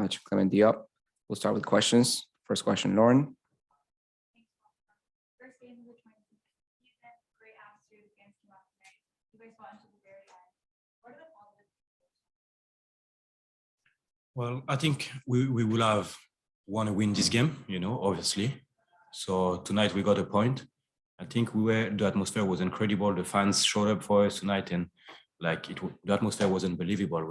match, Clément Diop. We'll start with questions. First question, Lauren. First game of the 2020 season, great atmosphere. The fans came out tonight. You guys fought until the very end. What are the positives? Well, I think we will have want to win this game, obviously. So tonight we got a point. I think the atmosphere was incredible. The fans showed up for us tonight, and the atmosphere was unbelievable.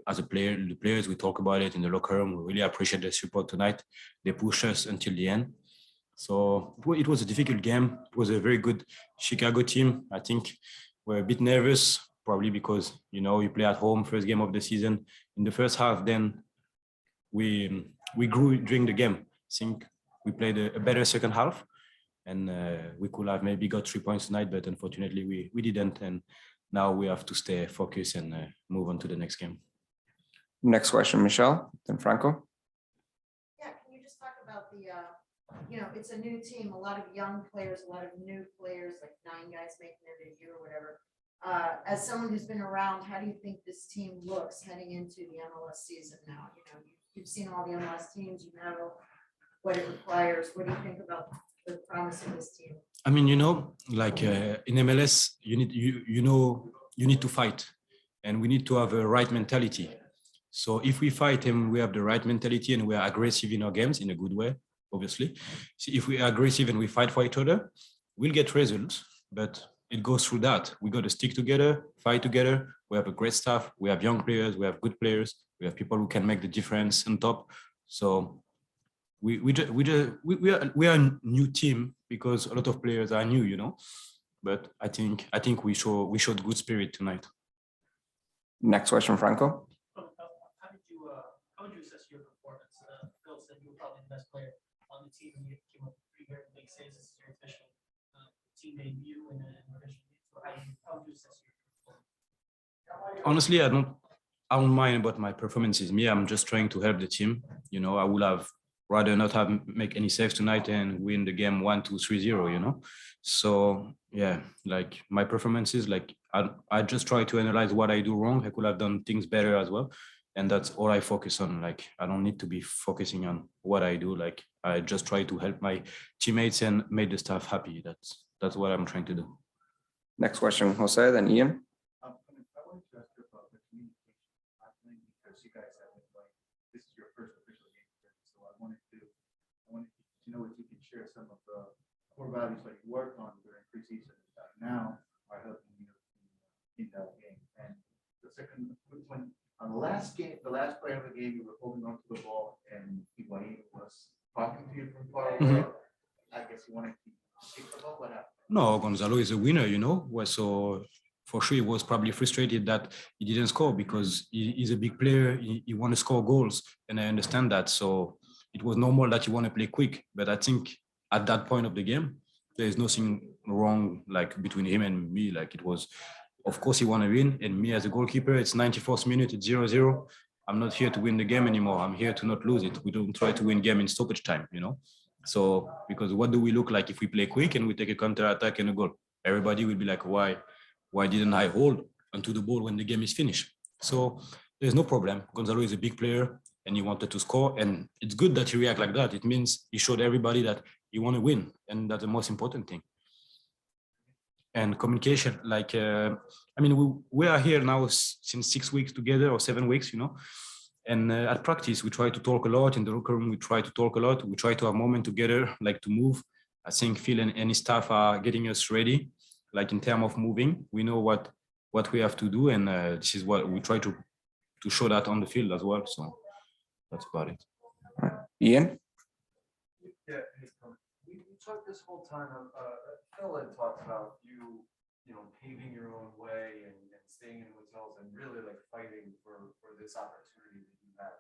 As a player, the players, we talk about it in the locker room. We really appreciate the support tonight. They pushed us until the end. So it was a difficult game. It was a very good Chicago team. I think we're a bit nervous, probably because, you play at home, first game of the season. In the first half, then we grew during the game. I think we played a better second half, and we could have maybe got 3 points tonight, but unfortunately we didn't. And now we have to stay focused and move on to the next game. Next question, Michelle, then Franco. Yeah, can you just talk about the, it's a new team, a lot of young players, a lot of new players, like 9 guys making their debut or whatever. As someone who's been around, how do you think this team looks heading into the MLS season now? You've seen all the MLS teams, you know what it requires. What do you think about the promise of this team? I mean, in MLS, you need to fight, and we need to have a right mentality. So if we fight and we have the right mentality and we are aggressive in our games in a good way, obviously. So if we are aggressive and we fight for each other, we'll get results. But it goes through that. We got to stick together, fight together. We have a great staff. We have young players. We have good players. We have people who can make the difference on top. So we are a new team because a lot of players are new, But I think we showed good spirit tonight. Next question, Franco. How would you assess your performance? Phil said you were probably the best player on the team, and you came up with 3 very big saves. This is your official team debut in an official game. So how would you assess your performance? Honestly, I don't mind about my performances. I'm just trying to help the team. I would have rather not make any saves tonight and win the game 1-2, 3-0, So yeah, my performances, I just try to analyze what I do wrong. I could have done things better as well. And that's all I focus on. I don't need to be focusing on what I do. I just try to help my teammates and make the staff happy. That's what I'm trying to do. Next question, Jose, then Ian. I wanted to ask you about the communication happening because you guys have been this is your first official game, so I wanted to know if you could share some of the core values that you worked on during preseason that now are helping you in that game. And the second, when on the last game, the last play of the game, you were holding on to the ball and Higuain was talking to you from far away. I guess you wanted to take the ball. What happened? No, Gonzalo is a winner, So for sure, he was probably frustrated that he didn't score because he's a big player. He want to score goals, and I understand that. So it was normal that you want to play quick. But I think at that point of the game, there is nothing wrong between him and me. It was, of course, he want to win, and me as a goalkeeper, it's 94th minute, it's 0-0. I'm not here to win the game anymore. I'm here to not lose it. We don't try to win game in stoppage time, So, because what do we look like if we play quick and we take a counter attack and a goal? Everybody will be like, why didn't I hold onto the ball when the game is finished? So there's no problem. Gonzalo is a big player and he wanted to score, and it's good that he react like that. It means he showed everybody that he want to win, and that's the most important thing. And communication, we are here now since 6 weeks together or 7 weeks, And at practice, we try to talk a lot. In the locker room, we try to talk a lot. We try to have moment together, to move. I think Phil and any staff are getting us ready, in terms of moving. We know what we have to do, and this is what we try to show that on the field as well. So that's about it. Ian? Yeah, we talked this whole time. Phil had talked about you paving your own way and staying in hotels and really fighting for this opportunity that you had.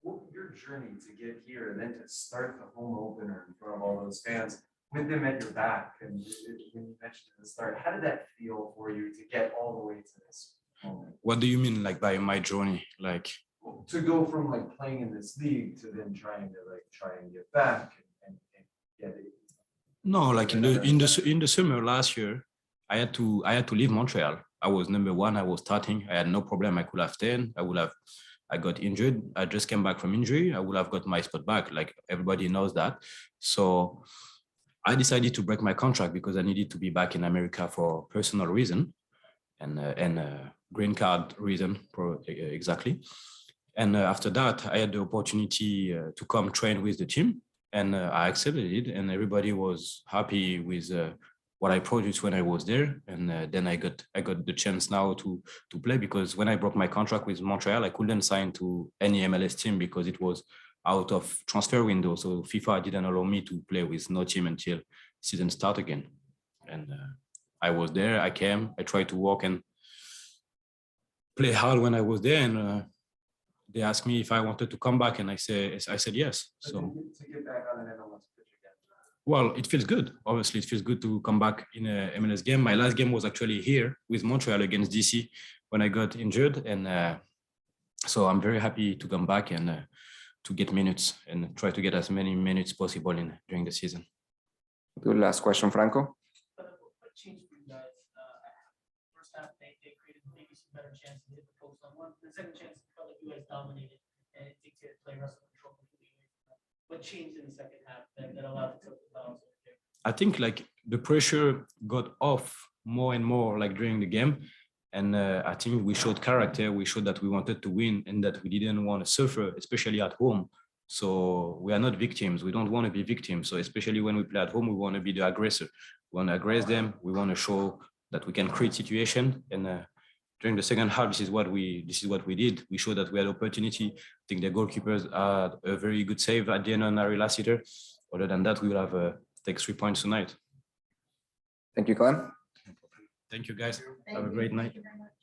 What your journey to get here and then to start the home opener in front of all those fans with them at your back, and when you mentioned at the start, how did that feel for you to get all the way to this moment? What do you mean, by my journey? To go from playing in this league to then trying to try and get back and get it. No, in the summer last year, I had to leave Montreal. I was number 1. I was starting. I had no problem. I could have 10. I would have I got injured. I just came back from injury. I would have got my spot back. Like everybody knows that. So I decided to break my contract because I needed to be back in America for personal reason and green card reason, exactly. And after that, I had the opportunity to come train with the team, and I accepted it. And everybody was happy with what I produced when I was there. And then I got the chance now to play, because when I broke my contract with Montreal, I couldn't sign to any MLS team because it was out of transfer window. So FIFA didn't allow me to play with no team until season start again. And I was there. I came. I tried to work and play hard when I was there, and they asked me if I wanted to come back, and I said yes. So To get back on an MLS pitch again. well, it feels good. Obviously, it feels good to come back in a MLS game. My last game was actually here with Montreal against DC when I got injured, and so I'm very happy to come back and to get minutes and try to get as many minutes possible during the season. Good. Last question, Franco. What changed for you guys? First half, they created maybe some better chances to hit the post on one. The second chance, it felt like you guys dominated and it dictated play wrestle control completely away from them. What changed in the second half that allowed the balance over there? I think like the pressure got off more and more like during the game. And I think we showed character. We showed that we wanted to win and that we didn't want to suffer, especially at home. So we are not victims. We don't want to be victims. So especially when we play at home, we want to be the aggressor. We want to aggress them. We want to show that we can create situation. And during the second half, this is what we did. We showed that we had opportunity. I think the goalkeepers had a very good save at the end on Ari Lassiter. Other than that, we will have take 3 points tonight. Thank you, Clem. Thank you, guys. Thank Have a you. great night. Thank you very much.